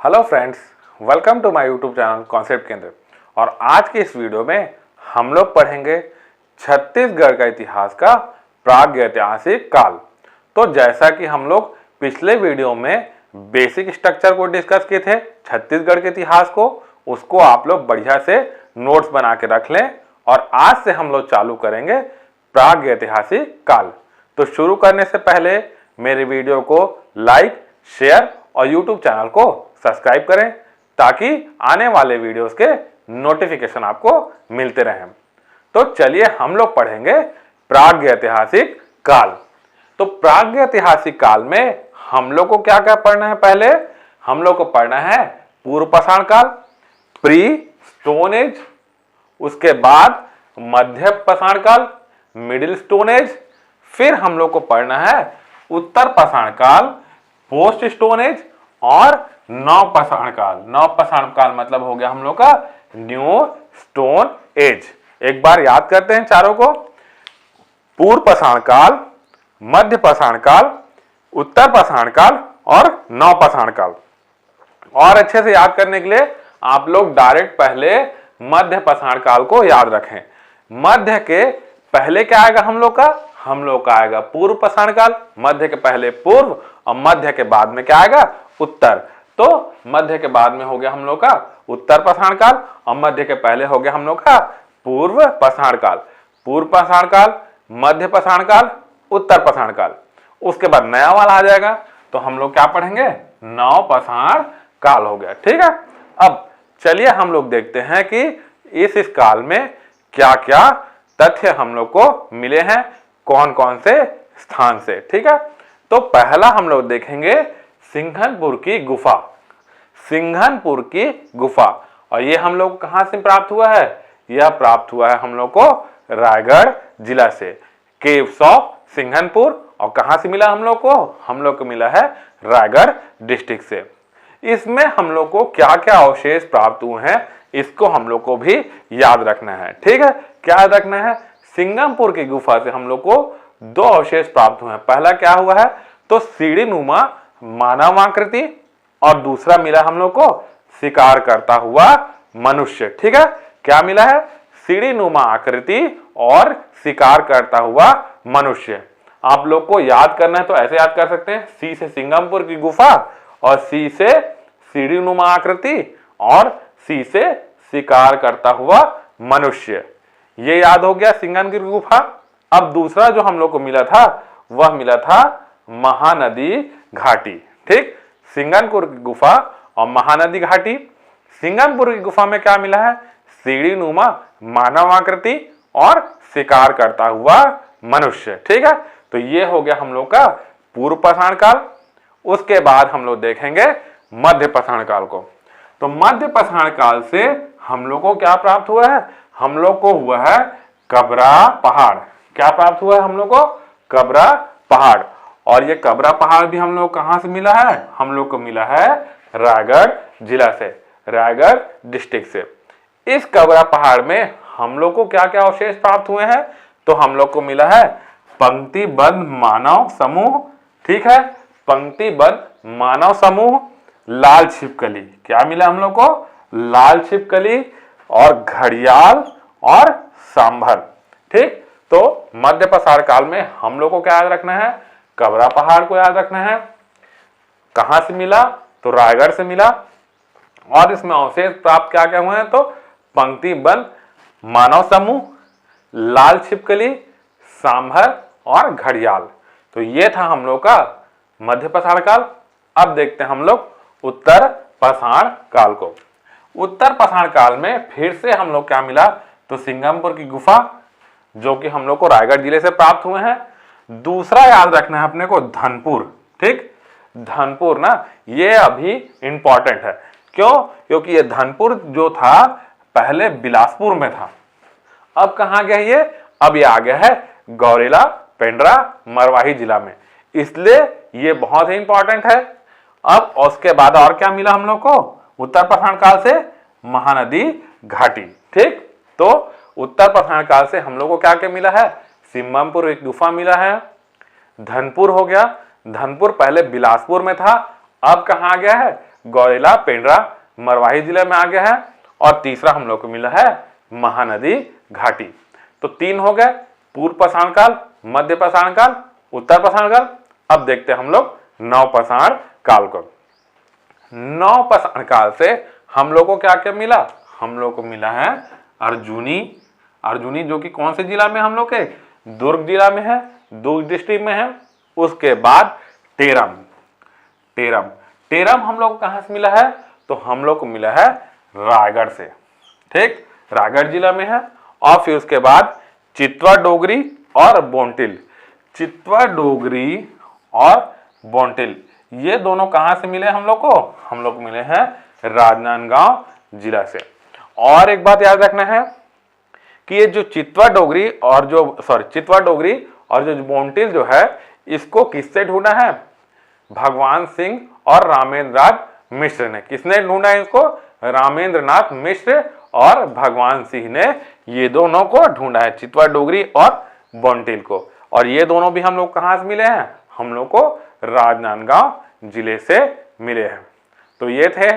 Hello friends, welcome to my YouTube channel concept Kendra. और आज के इस वीडियो में हम लोग पढ़ेंगे छत्तीसगढ़ का इतिहास का प्रागैतिहासिक काल। तो जैसा कि हम लोग पिछले वीडियो में बेसिक स्ट्रक्चर को डिस्कस किए थे छत्तीसगढ़ के इतिहास को, उसको आप लोग बढ़िया से नोट्स बना के रख लें। और आज से हम लोग चालू करेंगे प्रागैतिहासिक काल। तो शुरू करने से पहले मेरे वीडियो को लाइक, शेयर और यूट्यूब चैनल को सब्सक्राइब करें ताकि आने वाले वीडियोस के नोटिफिकेशन आपको मिलते रहें। तो चलिए हम लोग पढ़ेंगे प्रागैतिहासिक काल। तो प्रागैतिहासिक काल में हम लोग को क्या क्या पढ़ना है? पहले हम लोग को पढ़ना है पूर्व पाषाण काल, प्री स्टोन एज, उसके बाद मध्य पाषाण काल, मिडिल स्टोन एज, फिर हम लोग को पढ़ना है उत्तर पाषाण काल, पोस्ट स्टोन एज और नव पाषाण काल। नव पाषाण काल मतलब हो गया हम लोग का न्यू स्टोन एज। एक बार याद करते हैं चारों को। पूर्व पाषाण काल, मध्य पाषाण काल, उत्तर पाषाण काल और नव पाषाण काल। और अच्छे से याद करने के लिए आप लोग डायरेक्ट पहले मध्य पाषाण काल को याद रखें। मध्य के पहले क्या आएगा हम लोग का? हम लोग का आएगा पूर्व पाषाण काल। मध्य के पहले पूर्व और मध्य के बाद में क्या आएगा? उत्तर। तो मध्य के बाद में हो गया हम लोग का उत्तर पाषाण काल और मध्य के पहले हो गया हम लोग का पूर्व पाषाण काल। पूर्व पाषाण काल, मध्य पाषाण काल, उत्तर पाषाण काल। उसके बाद नया वाला आ जाएगा तो हम लोग क्या पढ़ेंगे? नव पाषाण काल हो गया। ठीक है। अब चलिए हम लोग देखते हैं कि इस काल में क्या क्या तथ्य हम लोग को मिले हैं, कौन कौन से स्थान से। ठीक है। तो पहला हम लोग देखेंगे सिंघनपुर की गुफा। सिंघनपुर की गुफा, और ये हम लोग कहां से प्राप्त हुआ है? यह प्राप्त हुआ है हम लोग को रायगढ़ जिला से, केव्स ऑफ सिंघनपुर। और कहां से मिला हम लोग को? हम लोग को मिला है रायगढ़ डिस्ट्रिक्ट से। इसमें हम लोग को क्या क्या अवशेष प्राप्त हुए हैं इसको हम लोग को भी याद रखना है। ठीक है। क्या याद रखना है? सिंघनपुर की गुफा से हम लोग को दो अवशेष प्राप्त हुए हैं। पहला क्या हुआ है? तो सीढ़ी नुमा मानव आकृति, और दूसरा मिला हम लोग को शिकार करता हुआ मनुष्य। ठीक है। क्या मिला है? सीढ़ी नुमा आकृति और शिकार करता हुआ मनुष्य। आप लोग को याद करना है तो ऐसे याद कर सकते हैं, सी से सिंघनपुर की गुफा और सी से सीढ़ी नुमा आकृति और सी से शिकार करता हुआ मनुष्य। ये याद हो गया सिंघनपुर की गुफा। अब दूसरा जो हम लोग को मिला था वह मिला था महानदी घाटी। ठीक। सिंघनपुर की गुफा और महानदी घाटी। सिंघनपुर की गुफा में क्या मिला है? सीढ़ी नुमा मानव आकृति और शिकार करता हुआ मनुष्य। ठीक है। तो ये हो गया हम लोग का पूर्व पाषाण काल। उसके बाद हम लोग देखेंगे मध्य पाषाण काल को। तो मध्य पाषाण काल से हम लोग को क्या प्राप्त हुआ है? हम लोग को हुआ है कबरा पहाड़। क्या प्राप्त हुआ है हम लोग को? कबरा पहाड़। और ये कबरा पहाड़ भी हम लोग कहां से मिला है? हम लोग को मिला है रायगढ़ जिला से, रायगढ़ डिस्ट्रिक्ट से। इस कबरा पहाड़ में हम लोग को क्या क्या अवशेष प्राप्त हुए हैं? तो हम लोग को मिला है पंक्तिबद्ध मानव समूह। ठीक है। पंक्तिबद्ध मानव समूह, लाल छिपकली। क्या मिला हम लोग को? लाल छिपकली और घड़ियाल और सांभर। ठीक। तो मध्य पाषाण काल में हम लोग को क्या याद रखना है? कबरा पहाड़ को याद रखना है। कहां से मिला? तो रायगढ़ से मिला। और इसमें अवशेष प्राप्त क्या क्या हुए हैं? तो पंक्तिबद्ध मानव समूह, लाल छिपकली, सांभर और घड़ियाल। तो ये था हम लोग का मध्य पाषाण काल। अब देखते हैं हम लोग उत्तर पाषाण काल को। उत्तर पाषाण काल में फिर से हम लोग क्या मिला? तो सिंघनपुर की गुफा, जो कि हम लोग को रायगढ़ जिले से प्राप्त हुए हैं। दूसरा याद रखना है अपने को धनपुर। ठीक। धनपुर ना, ये अभी इंपॉर्टेंट है। क्यों? क्योंकि ये धनपुर जो था पहले बिलासपुर में था। अब कहां गया ये? अब ये आ गया है गौरेला, पेंड्रा, मरवाही जिला में। इसलिए ये बहुत ही इंपॉर्टेंट है। अब उसके बाद और क्या मिला हम लोग को? उत्तर पाषाण काल से महानदी घाटी। ठीक। तो उत्तर पाषाण काल से हम लोग को क्या क्या मिला है? सिंघनपुर एक गुफा मिला है, धनपुर हो गया। धनपुर पहले बिलासपुर में था, अब कहां आ गया है? गौरेला पेंड्रा मरवाही जिले में आ गया है। और तीसरा हम लोग को मिला है महानदी घाटी। तो 3 हो गए, पूर्व पाषाण काल, मध्य पाषाण काल, उत्तर पाषाण काल। अब देखते हैं हम लोग नव पाषाण काल को। नव पाषाण काल से हम लोग को क्या क्या मिला? हम लोग को मिला है अर्जुनी। अर्जुनी जो कि कौन से जिला में हम लोग के? दुर्ग जिला में है, दुर्ग डिस्ट्रिक्ट में है। उसके बाद टेरम। टेरम टेरम हम लोग को कहां से मिला है? तो हम लोग को मिला है रायगढ़ से, ठीक, रायगढ़ जिला में है। और फिर उसके बाद चित्वा डोगरी और बोंटिल। चित्वा डोगरी और बोंटिल ये दोनों कहां से मिले हम लोग को? हम लोग को मिले हैं राजनांदगांव जिला से। और एक बात याद रखना है कि ये जो चित्वा डोगरी और जो बोंटिल जो है, इसको किससे ढूंढा है? भगवान सिंह और रामेंद्र नाथ मिश्र ने। किसने ढूंढा है इसको? रामेंद्र नाथ मिश्र और भगवान सिंह ने ये दोनों को ढूंढा है, चित्वा डोगरी और बोंटिल को। और ये दोनों भी हम लोग कहां से मिले हैं? हम लोग को राजनांदगांव जिले से मिले हैं। तो ये थे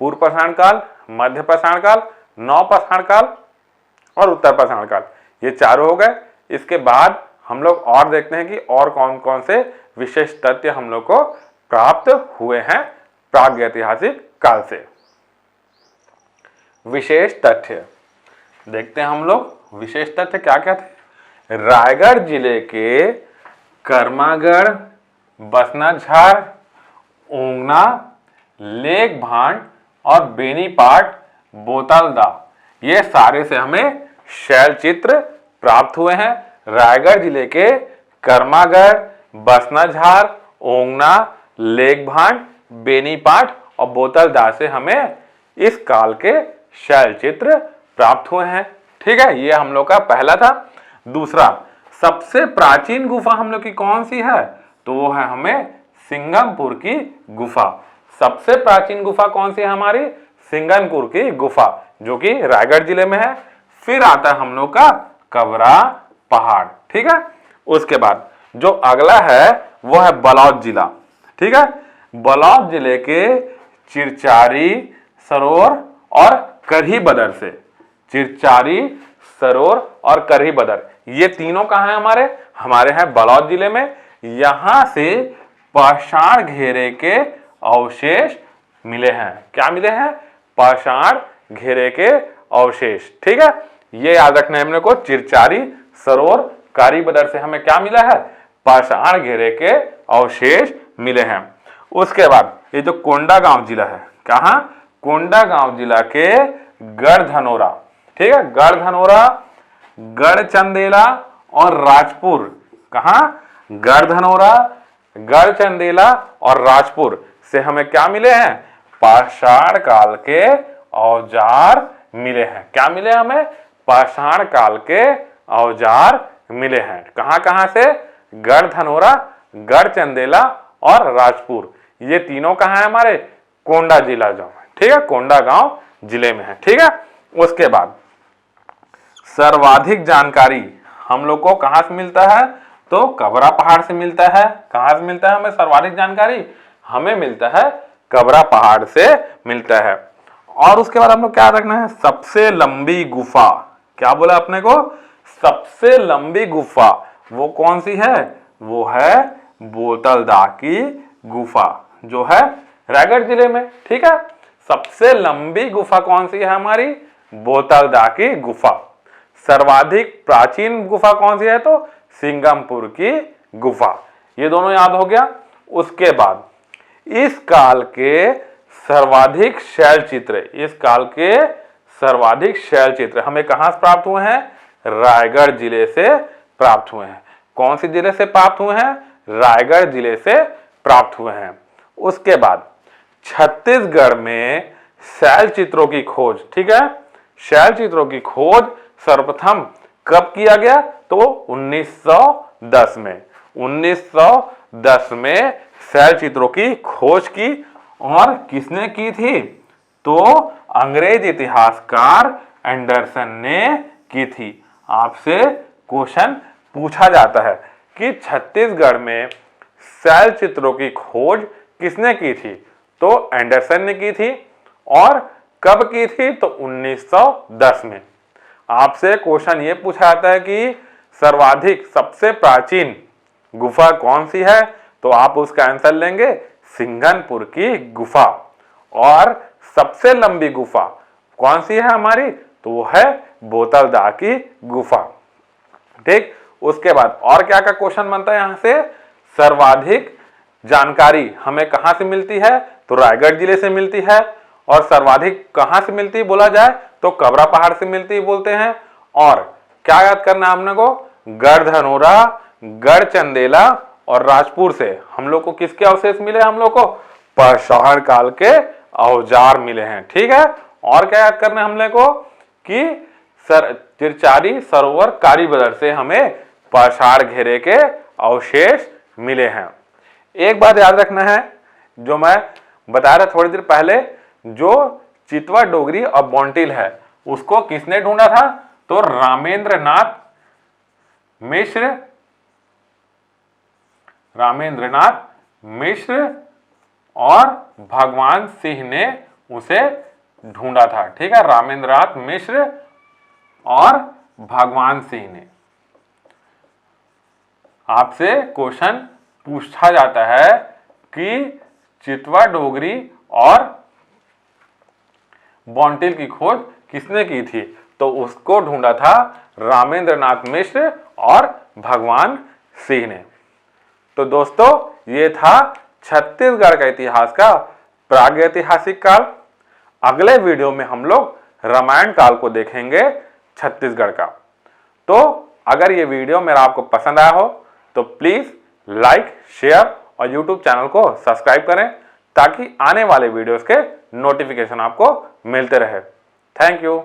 पूर्व पाषाण काल, मध्य पाषाण काल, नव पाषाण काल और उत्तर पाषाण काल। ये चारों हो गए। इसके बाद हम लोग और देखते हैं कि और कौन कौन से विशेष तथ्य हम लोग को प्राप्त हुए हैं प्रागैतिहासिक काल से। विशेष तथ्य देखते हैं हम लोग। विशेष तथ्य क्या क्या थे? रायगढ़ जिले के कर्मागढ़, बसनाझार, ओंगना, लेक भांड और बेनीपाट, बोतलदा ये सारे से हमें शैल चित्र प्राप्त हुए हैं। रायगढ़ जिले के कर्मागढ़, बसनाझार, ओंगना, लेक भांड, बेनीपाट और बोतलदा से हमें इस काल के शैल चित्र प्राप्त हुए हैं। ठीक है, ये हम लोग का पहला था। दूसरा, सबसे प्राचीन गुफा हम लोग की कौन सी है? तो वो है हमें सिंघमपुर की गुफा। सबसे प्राचीन गुफा कौन सी है हमारी? सिंघमपुर की गुफा, जो कि रायगढ़ जिले में है। फिर आता है हम लोग का कबरा पहाड़। ठीक है, उसके बाद जो अगला है वो है बलौद जिला। ठीक है, बलौद जिले के चिरचारी, सरोवर और करही बदर से। चिरचारी, सरोवर और करही बदर ये तीनों कहां है हमारे? हमारे हैं बलौद जिले में। यहां से पाषाण घेरे के अवशेष मिले हैं। क्या मिले हैं? पाषाण घेरे के अवशेष। ठीक है, ये याद रखना है हमने को। चिरचारी, सरोवर, करही बदर से हमें क्या मिला है? पाषाण घेरे के अवशेष मिले हैं। उसके बाद ये जो कोंडागांव जिला है, कहां? कोंडागांव जिला के गढ़धनोरा। ठीक है, गढ़धनोरा, गढ़चंदेला और राजपुर। कहां? गढ़धनोरा, गढ़चंदेला और राजपुर से हमें क्या मिले हैं? पाषाण काल के औजार मिले हैं। क्या मिले हमें? पाषाण काल के औजार मिले हैं। कहां कहां से? गढ़धनोरा, गढ़चंदेला और राजपुर ये तीनों कहां है हमारे? कोंडा जिला जो है। ठीक है, कोंडागांव जिले में है। ठीक है, उसके बाद सर्वाधिक जानकारी हम लोग को कहां से मिलता है? तो कबरा पहाड़ से मिलता है। कहां से मिलता है हमें सर्वाधिक जानकारी? हमें मिलता है कबरा पहाड़ से मिलता है। और उसके बाद हम लोग क्या रखना है? सबसे लंबी गुफा। क्या बोला अपने को? सबसे लंबी गुफा वो कौन सी है? वो है बोतलदा की गुफा, जो है रायगढ़ जिले में। ठीक है, सबसे लंबी गुफा कौन सी है हमारी? बोतलदा की गुफा। सर्वाधिक प्राचीन गुफा कौन सी है? तो सिंघमपुर की गुफा। ये दोनों याद हो गया। उसके बाद इस काल के सर्वाधिक शैल चित्र, इस काल के सर्वाधिक शैल चित्र हमें कहां से प्राप्त हुए हैं? रायगढ़ जिले से प्राप्त हुए हैं। कौन सी जिले से प्राप्त हुए हैं? रायगढ़ जिले से प्राप्त हुए हैं। उसके बाद छत्तीसगढ़ में शैल चित्रों की खोज। ठीक है, शैल चित्रों की खोज सर्वप्रथम कब किया गया? तो 1910 में। 1910 में शैल चित्रों की खोज की। और किसने की थी? तो अंग्रेज इतिहासकार एंडरसन ने की थी। आपसे क्वेश्चन पूछा जाता है कि छत्तीसगढ़ में शैल चित्रों की खोज किसने की थी? तो एंडरसन ने की थी। और कब की थी? तो 1910 में। आपसे क्वेश्चन ये पूछा जाता है कि सर्वाधिक सबसे प्राचीन गुफा कौन सी है, तो आप उसका आंसर लेंगे सिंघनपुर की गुफा। और सबसे लंबी गुफा कौन सी है हमारी? तो वो है बोतलदा की गुफा। ठीक, उसके बाद और क्या क्या क्वेश्चन बनता है यहां से? सर्वाधिक जानकारी हमें कहां से मिलती है? तो रायगढ़ जिले से मिलती है। और सर्वाधिक कहां से मिलती है बोला जाए तो कबरा पहाड़ से मिलती है बोलते हैं। और क्या याद करना है हमने को? गढ़धनोरा, गढ़चंदेला और राजपुर से हम लोग को किसके अवशेष मिले? हम लोग को परशहर काल के औजार मिले हैं। ठीक है, और क्या याद करना है हमने को कि चिरचारी सरोवर कारीबदर से हमें पाषाण घेरे के अवशेष मिले हैं। एक बात याद रखना है, जो मैं बता रहा थोड़ी देर पहले, जो चितवा डोगरी और बॉन्टिल है उसको किसने ढूंढा था? तो रामेंद्रनाथ मिश्र और भगवान सिंह ने उसे ढूंढा था। ठीक है, रामेंद्रनाथ मिश्र और भगवान सिंह ने। आपसे क्वेश्चन पूछा जाता है कि चितवा डोगरी और बॉन्टिल की खोज किसने की थी? तो उसको ढूंढा था रामेंद्रनाथ मिश्र और भगवान सिंह ने। तो दोस्तों, ये था छत्तीसगढ़ का इतिहास का प्रागैतिहासिक काल। अगले वीडियो में हम लोग रामायण काल को देखेंगे छत्तीसगढ़ का। तो अगर ये वीडियो मेरा आपको पसंद आया हो तो प्लीज लाइक, शेयर और यूट्यूब चैनल को सब्सक्राइब करें, ताकि आने वाले वीडियोस के नोटिफिकेशन आपको मिलते रहे। Thank you.